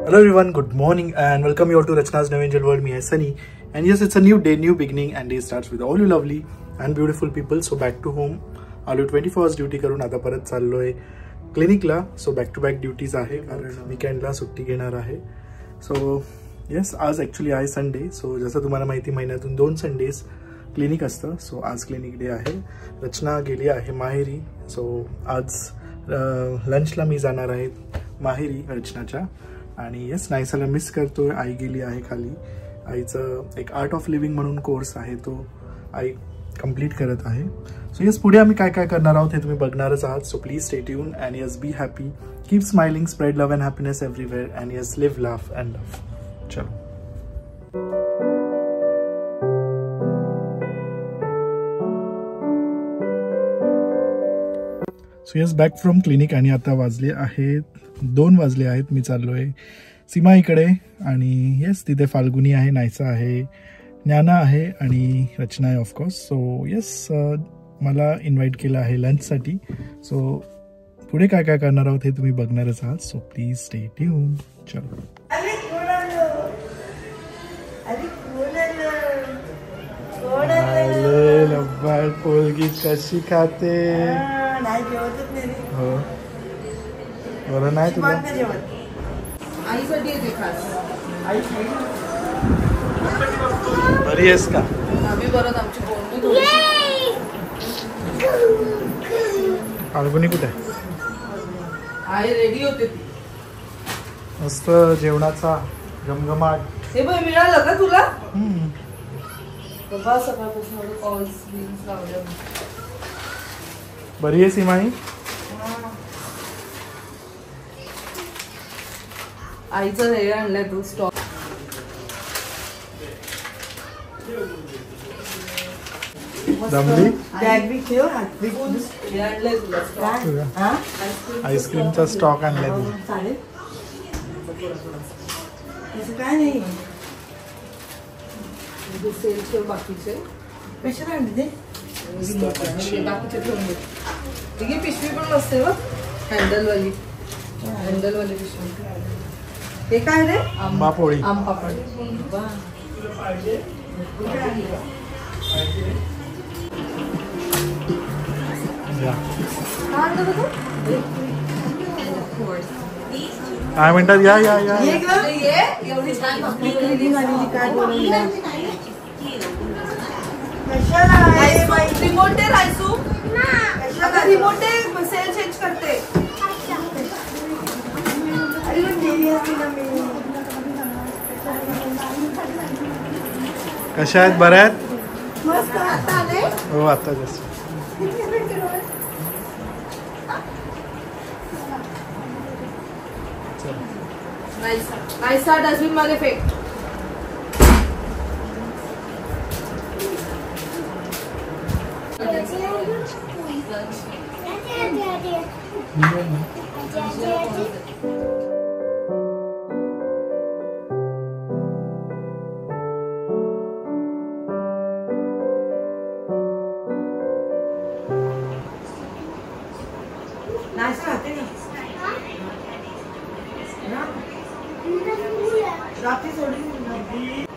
Hello everyone, good morning and welcome you all to Rachna's New Angel World. Me, Sunny, and yes, it's a new day, new beginning, and day starts with all you lovely and beautiful people. So back to home. आलो 24 hours duty करून आता परत चाललोय क्लिनिकला. So back to back duties आहे कारण वीकेंडला सुट्टी घेणार आहे. सो येस, आज ॲक्च्युली आहे संडे. सो जसं तुम्हाला माहिती महिन्यातून 2 संडेज क्लिनिक असतं. सो आज क्लिनिक डे आहे. रचना गेली आहे माहेरी. सो आज लंचला मी जाणार आहे माहेरी रचनाच्या. आणि येस, नाईसाला मिस करतोय. आई गेली आहे खाली. आईचं एक आर्ट ऑफ लिव्हिंग म्हणून कोर्स आहे, तो आई कंप्लीट करत आहे. सो येस, पुढे आम्ही काय काय करणार आहोत हे तुम्ही बघणारच आहात. So please stay tuned and yes, be happy, keep smiling, spread love and happiness everywhere and yes, live laugh and love. चलो. So yes, back from clinic आणि आता वाजले आहेत 2 वाजले आहेत. मी चाललोय सीमा इकडे आणि येस, तिथे फाल्गुनी आहे, नायसा आहे, ज्ञाना आहे आणि रचना आहे ऑफकोर्स. सो येस, मला इन्व्हाइट केलं आहे लंचसाठी. सो पुढे काय काय करणार आहोत हे तुम्ही बघणारच आहात. So please stay tune. चलो. पोलगी कशी खाते हो बरं नाही तुला बरी आहेस का? फाल्गुनी कुठे आहे? रेडी होते मस्त जेवणाचा घमघमाट. हे बघ, मिळालं का तुला? बघा सकाळपासून कॉल्स बिल्स लावले. बरी आहे सीमाई? आईचं हे आणलंय तू स्टॉक. दमली? आईस्क्रीमचा स्टॉक आणलाय तू? काय नाही, सेल्सचे बाकीचे कशाला आणले बाकीचे ठेवून दे. ठीक आहे, पिशवी पण असते बघ, हँडलवाली पिशवी. हे काय रे? आंबा पोळी. आंबा पोळी. काय म्हणतात? या या या. एवढी छान रिमोट आहे रायसू. रिमोट आहे, सेल चेंज करते. कशा आहेत? बऱ्या आहेत? हो, आता जस्ट. नाईसा डस्टबिन मध्ये फेक.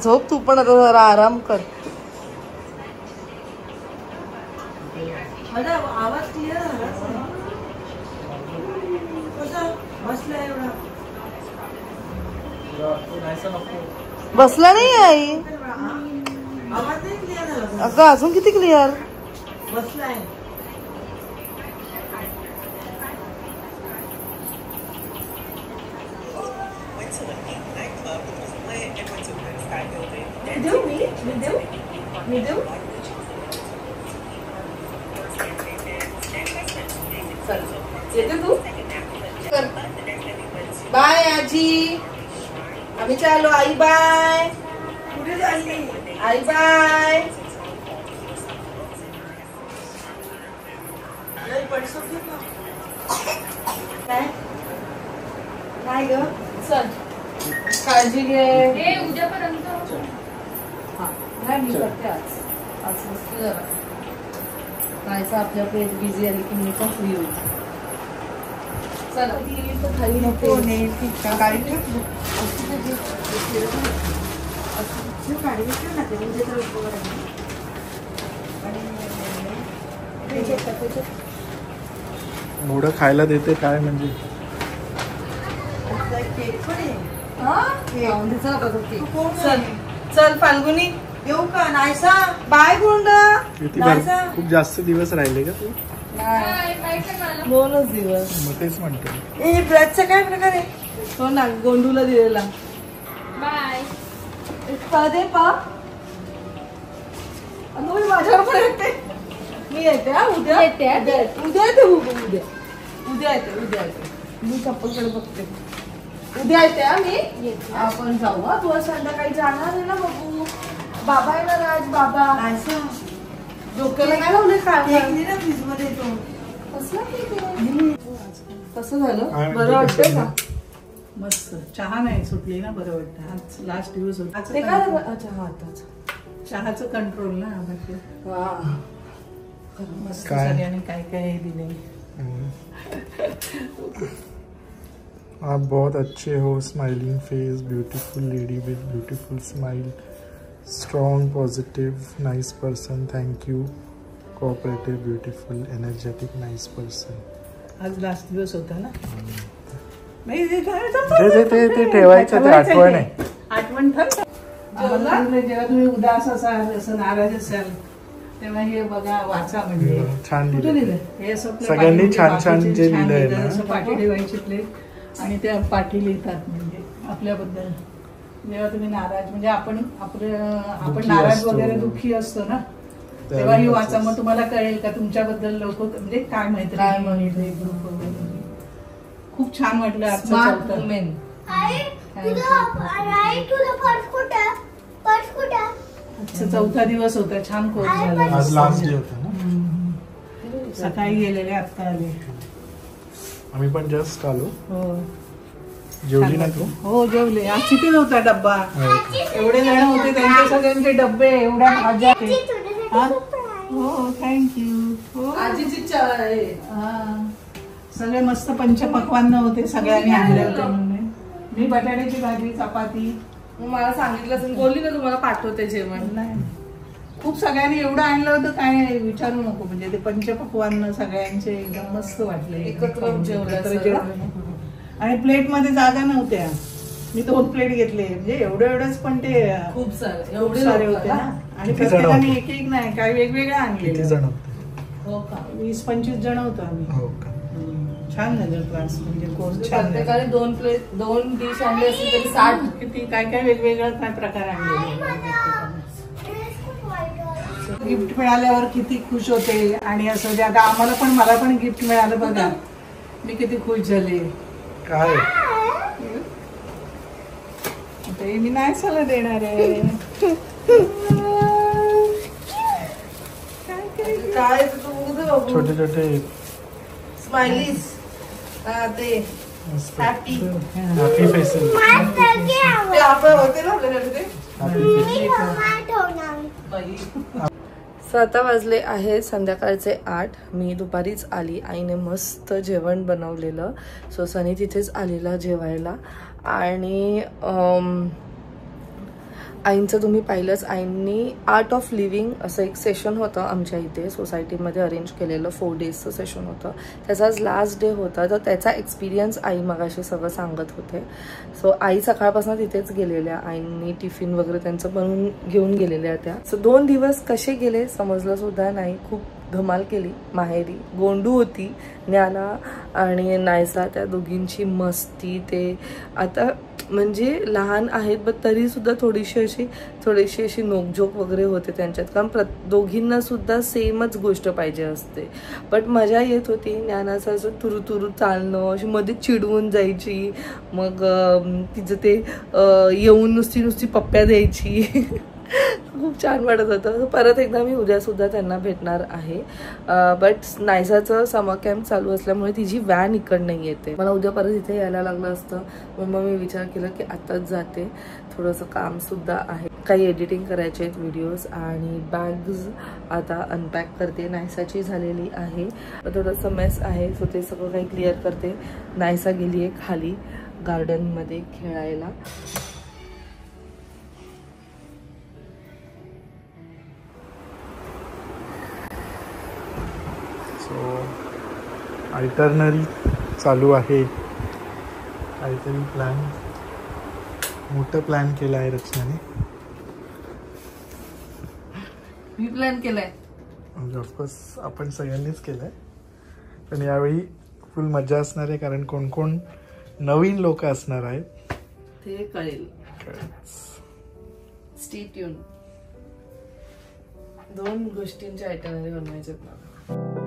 झोप तू पण, आता जरा आराम कर. आवाज क्लिअर झाला. बसला नाही आई? अगं अजून किती क्लिअर बसलाय. येते तू? बाय आजी, आम्ही चाललो. आई बाय. कुठे चालली आई? बाय. काय ग? चल, काळजी घे. उद्यापर्यंत नाही, मी करते आज मस्त जरा. नाहीसा आपल्याकडे बिझी आली की मी पण फ्री होईल. खाली नको गाडी मोठं खायला देते काय म्हणजे चल फाल्गुनी येऊ का नायसा बाय गुंड खूप जास्त दिवस राहिले का तू 2च दिवस मग तेच म्हणतो ब्रजचा काय प्रकार आहे हो ना गोंडूला दिलेला बाय दे पा माझ्यावर पण येते मी येते उद्या येते उद्या येते मी चप्पलकडे बघते उद्या येते मी आपण जाऊ तू संध्याकाळी जाणार आहे ना बघू बाबा आहे ना राज बाबा डोक्याला काय लावले काय फ्रीज मध्ये तो कसं झालं बरं वाटतंय का मस्त चहा नाही सुटली ना बरं वाटतं आज लास्ट दिवस होता चहाचं कंट्रोल ना मस्त सगळ्यांनी काय काय दिले आप बहुत अच्छे हो स्माइलिंग फेस ब्यूटीफुल लेडी विद beautiful smile strong positive nice person thank you cooperative beautiful energetic nice person आज लास्ट दिवस होता ना ते ठेवायचं ते आठवण आहे आठवण जेव्हा तुम्ही उदास असाल असं नाराज असाल तेव्हा हे बघा वाचा म्हणजे छान लिहिलं हे सगळ्यांनी छान छान जे लिहिलंय ना पाठी ठेवायचे आणि त्या पाठी लिहितात म्हणजे आपल्याबद्दल जेव्हा तुम्ही नाराज म्हणजे आपण नाराज वगैरे दुःखी असतो ना तेव्हा ही वाचा मग तुम्हाला कळेल का तुमच्याबद्दल लोक म्हणजे काय माहिती खूप छान वाटलं आजचं चौथा दिवस होता छान कोर्स झाला आज लास्ट डे होता ना सकाळी गेलेले आता आले आम्ही पण जस्ट आलो हो जेवली ना तू हो जेवले आज किती होता डब्बा एवढे जण होते त्यांचे सगळ्यांचे डब्बे एवढ्या भाज्या हो थँक्यू आजीची सगळे मस्त पंचपक्वान्न होते सगळ्यांनी आणले होते म्हणून मी बटाट्याची भाजी चपाती मला सांगितलं बोलली ना तुम्हाला पाठवते जेवण नाही खूप सगळ्यांनी एवढं आणलं होतं काय विचारू नको म्हणजे ते पंचपक्वान्न सगळ्यांचे एकदम मस्त वाटले एकत्र जेवण आणि प्लेट मध्ये जागा नव्हत्या मी 2 प्लेट घेतले म्हणजे एवढंच पण ते खूप सारे होते ना आणि प्रत्येकाने एक नाही काय वेगवेगळे आणले हो का 20-25 जण होतो आम्ही छान झालं क्लास म्हणजे कोर्स छान प्रत्येकाने 2 डिश आणले असतील तरी 60 किती काय काय वेगवेगळे काय प्रकार आणले गिफ्ट मिळाल्यावर किती खुश होते आणि असं जे आता मला पण गिफ्ट मिळालं बघा मी किती खुश झाले काय ते मी नाही सला देणार आहे काय छोटे छोटे स्माइलीज ते हॅपी फेसेस ते आपण होते ना आपल्याकडे आता वाजले आहे संध्याकाळचे 8 मी दुपारीच आली आईने मस्त जेवण बनवलेलं सो सनी तिथेच आलेला जेवायला आणि आईंचं तुम्ही पाहिलंच आईंनी आर्ट ऑफ लिव्हिंग असं एक सेशन होतं आमच्या इथे सोसायटीमध्ये अरेंज केलेलं 4 डेजचं सेशन होतं त्याचा आज लास्ट डे होता तर त्याचा एक्सपिरियन्स आई मगाशी सगळं सांगत होते सो आई सकाळपासून तिथेच गेलेल्या आईंनी टिफिन वगैरे त्यांचं बनवून घेऊन गेलेल्या त्या सो 2 दिवस कसे गेले समजलं सुद्धा नाही खूप धमाल केली माहेरी गोंडू होती ज्ञाना आणि नायसा त्या दोघींची मस्ती ते आता म्हणजे लहान आहेत बट तरी सुद्धा थोडीशी अशी नोकझोक वगैरे होते त्यांच्यात कारण दोघींना सुद्धा सेमच गोष्ट पाहिजे असते बट मजा येत होती ज्ञानाचं असं तुरू चालणं अशी मध्ये चिडवून जायची मग तिचं ते येऊन नुसती पप्प्या द्यायची खूप छान वाटत होतं. परत एकदा मी उद्या सुद्धा त्यांना भेटणार आहे. बट नायसाचं समर कॅम्प चालू असल्यामुळे तिची व्हॅन इकडं नाही येते. मला उद्या परत इथे यायला लागलं असतं. मग मी विचार केला की आताच जाते. थोडंसं कामसुद्धा आहे, काही एडिटिंग करायचे आहेत व्हिडिओज, आणि बॅग्स आता अनपॅक करते. नायसाची झालेली आहे, थोडंसं मेस आहे, सो ते सगळं काही क्लिअर करते. नायसा गेली आहे खाली गार्डनमध्ये खेळायला. सो अल्टरनरी चालू आहे. काहीतरी प्लॅन, मोठं प्लॅन केलं आहे रचनाने. मी प्लॅन केलाय म्हणजे ऑफकोर्स आपण सगळ्यांनीच केलंय, पण यावेळी फुल मजा असणार आहे, कारण कोण कोण नवीन लोक असणार आहेत ते कळेल. Stay tune. 2 गोष्टींच्या आयटनरी बनवायचे मला.